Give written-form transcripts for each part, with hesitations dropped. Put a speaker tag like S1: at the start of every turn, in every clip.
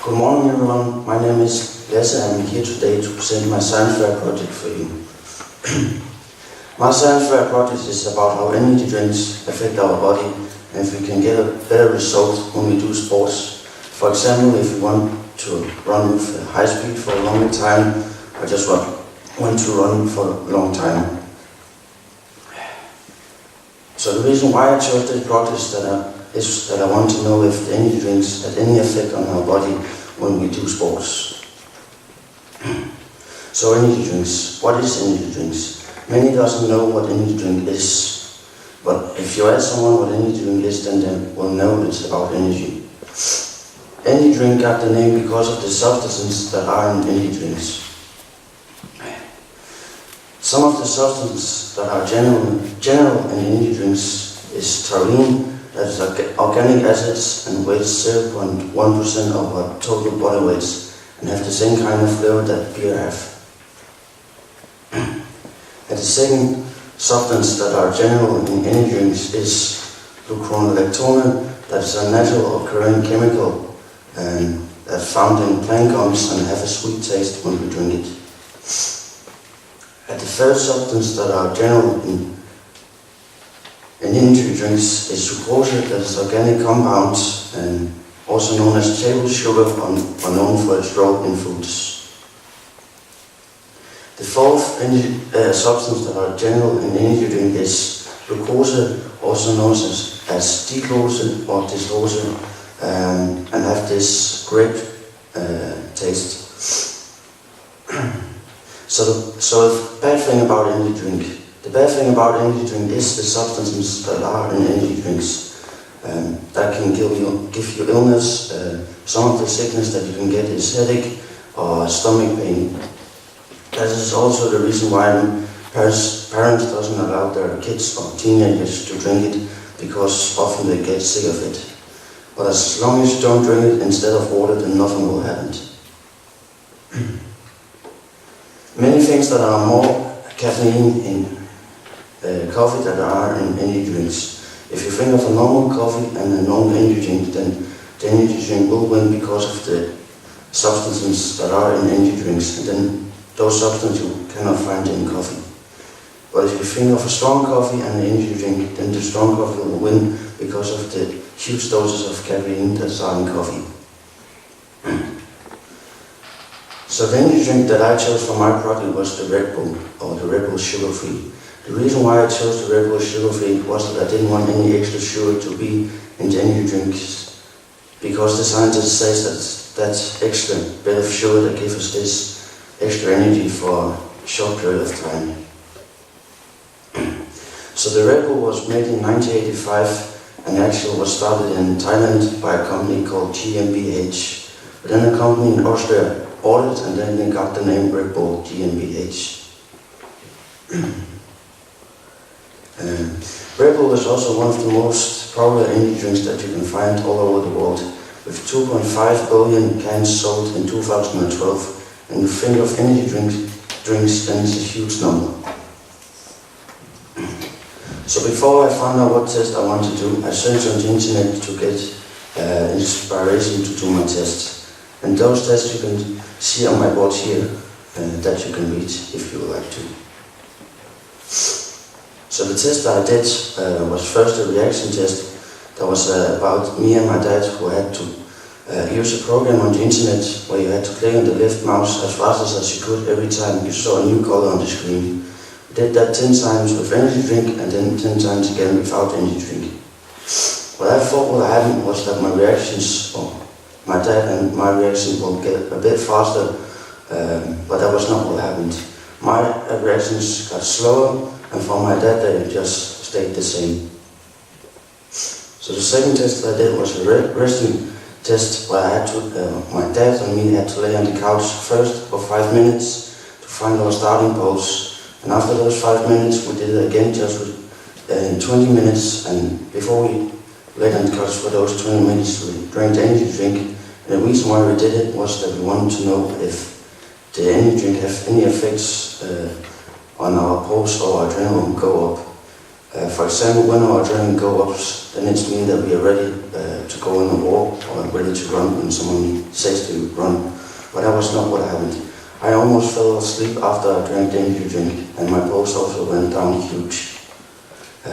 S1: Good morning everyone, my name is Lasse and I'm here today to present my science fair project for you. My science fair project is about how energy drinks affect our body and if we can get a better result when we do sports. For example, if you want to run with high speed for a long time or just want to run for a long time. So the reason why I chose this project is that I want to know if the energy drinks had any effect on our body when we do sports. So energy drinks. What is energy drinks? Many doesn't know what energy drink is. But if you ask someone what energy drink is, then they will know it's about energy. Energy drink got the name because of the substances that are in energy drinks. Some of the substances that are general in energy drinks is taurine, that is organic acids and weighs 0.1% of our total body weight and have the same kind of flavor that beer have. And the second substance that are general in energy drinks is glucuronolactone, that is a natural occurring chemical that's found in plant gums and have a sweet taste when we drink it. And the third substance that are general in energy drinks is sucrose, that is organic compound and also known as table sugar or known for its role in foods. The fourth substance that are general in energy drink is glucose, also known as diclose or distose, and have this grape taste. So the bad thing about energy drink. The bad thing about energy drink is the substances that are in energy drinks that can give you illness. Some of the sickness that you can get is headache or stomach pain. That is also the reason why parents doesn't allow their kids or teenagers to drink it, because often they get sick of it. But as long as you don't drink it instead of water, then nothing will happen. Many things that are more caffeine in coffee that are in energy drinks. If you think of a normal coffee and a normal energy drink, then the energy drink will win because of the substances that are in energy drinks, and then those substances you cannot find in coffee. But if you think of a strong coffee and an energy drink, then the strong coffee will win because of the huge doses of caffeine that are in coffee. So the energy drink that I chose for my project was the Red Bull, or the Red Bull Sugar Free. The reason why I chose the Red Bull Sugar Free was that I didn't want any extra sugar to be in the energy drinks, because the scientist says that extra bit of sugar that gives us this extra energy for a short period of time. So the Red Bull was made in 1985 and actually was started in Thailand by a company called GmbH. But then a company in Austria ordered, and then they got the name Red Bull GmbH. Red Bull is also one of the most popular energy drinks that you can find all over the world, with 2.5 billion cans sold in 2012. And you think of energy drinks, then it's a huge number. So before I found out what test I want to do, I searched on the internet to get inspiration to do my tests. And those tests you can see on my board here, that you can read if you would like to. So the test that I did was first a reaction test that was about me and my dad, who had to use a program on the internet where you had to click on the left mouse as fast as you could every time you saw a new color on the screen. We did that 10 times with energy drink and then 10 times again without energy drink. What I thought would happen was that my reactions, or my dad and my reaction, will get a bit faster, but that was not what happened. My reactions got slower, and for my dad they just stayed the same. So the second test I did was a resting test where I had to, my dad and me had to lay on the couch first for 5 minutes to find our starting pose. And after those 5 minutes we did it again just in 20 minutes, and before we laid on the couch for those 20 minutes we drank the energy drink. And the reason why we did it was that we wanted to know if the energy drink have any effects on our pulse or adrenaline go up. For example, when our adrenaline goes up, then it means that we are ready to go in a war or ready to run when someone says to run. But that was not what happened. I almost fell asleep after I drank the energy drink, and my pulse also went down huge.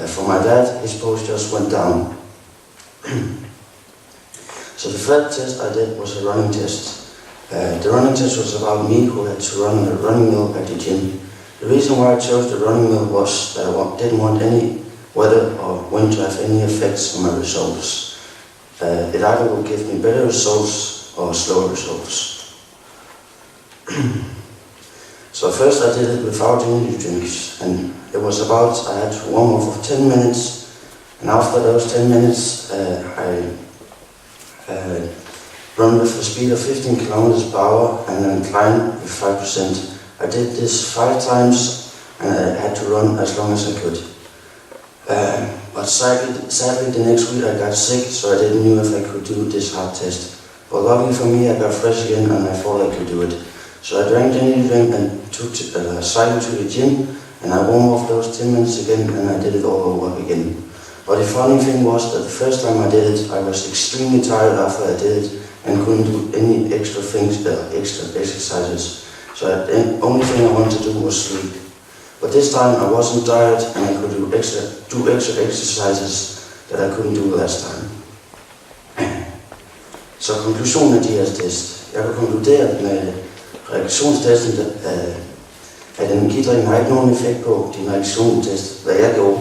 S1: For my dad, his pulse just went down. So the third test I did was a running test. The running test was about me who had to run a running mill at the gym. The reason why I chose the running mill was that I didn't want any weather or wind to have any effects on my results. It either would give me better results or slower results. So first I did it without energy drinks, and it was about, I had to warm up for 10 minutes, and after those 10 minutes I run with a speed of 15 kilometers per hour and then climb with 5%. I did this 5 times and I had to run as long as I could. But sadly the next week I got sick, so I didn't know if I could do this hard test. But luckily for me I got fresh again and I thought I could do it. So I drank the energy drink and cycled to the gym, and I warmed up those 10 minutes again and I did it all over again. But the funny thing was that the first time I did it, I was extremely tired after I did it and couldn't do any extra things, extra exercises. So the only thing I wanted to do was sleep. But this time I wasn't tired and I could do extra exercises that I couldn't do last time. Så konklusionen af de her test. Jeg kan konkludere med reaktionstesten, at energidrikken har ikke nogen effekt på din reaktionstest, hvad jeg gjorde,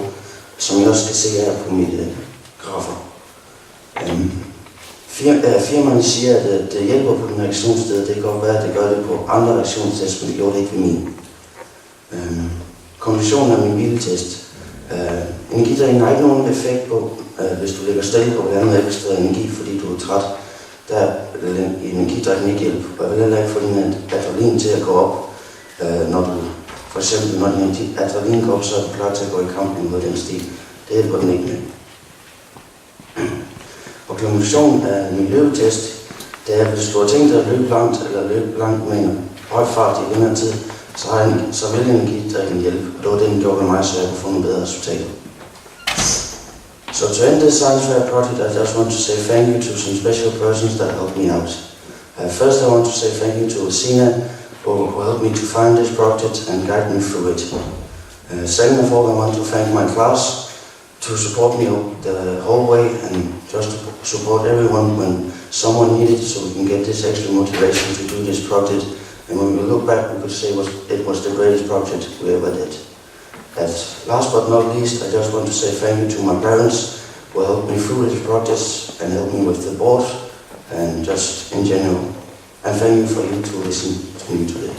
S1: som jeg også skal se her på mit grafer. Firmaerne siger, at det hjælper på den reaktionssted. Det kan godt være, at det gør det på andre reaktionstest, men det gjorde det ikke ved min. Konklusionen af min biltest. Energidrikken har ikke nogen effekt på, hvis du ligger stille og vil have noget ekstra energi, fordi du er træt. Der energidrikken ikke hjælper. Og jeg vil heller ikke få din adrenalin til at gå op, når du for eksempel, når din adrenalin går op, så er du klar til at gå i kamp mod den stil. Det hjælper den ikke med. Og konklusionen af min løbetest, det er, at hvis du har tænkt dig at løbe langt med en høj fart i den her tid, så vil energidrikken hjælpe. Og det var det, den gjorde ved mig, så jeg kunne få nogle bedre resultater. So to end this science fair project, I just want to say thank you to some special persons that helped me out. First, I want to say thank you to Sina, who helped me to find this project and guide me through it. Second of all, I want to thank my class to support me the whole way and just to support everyone when someone needed, so we can get this extra motivation to do this project. And when we look back, we could say it was the greatest project we ever did. And last but not least, I just want to say thank you to my parents who helped me through this project and helped me with the board and just in general. And thank you for you to listen to me today.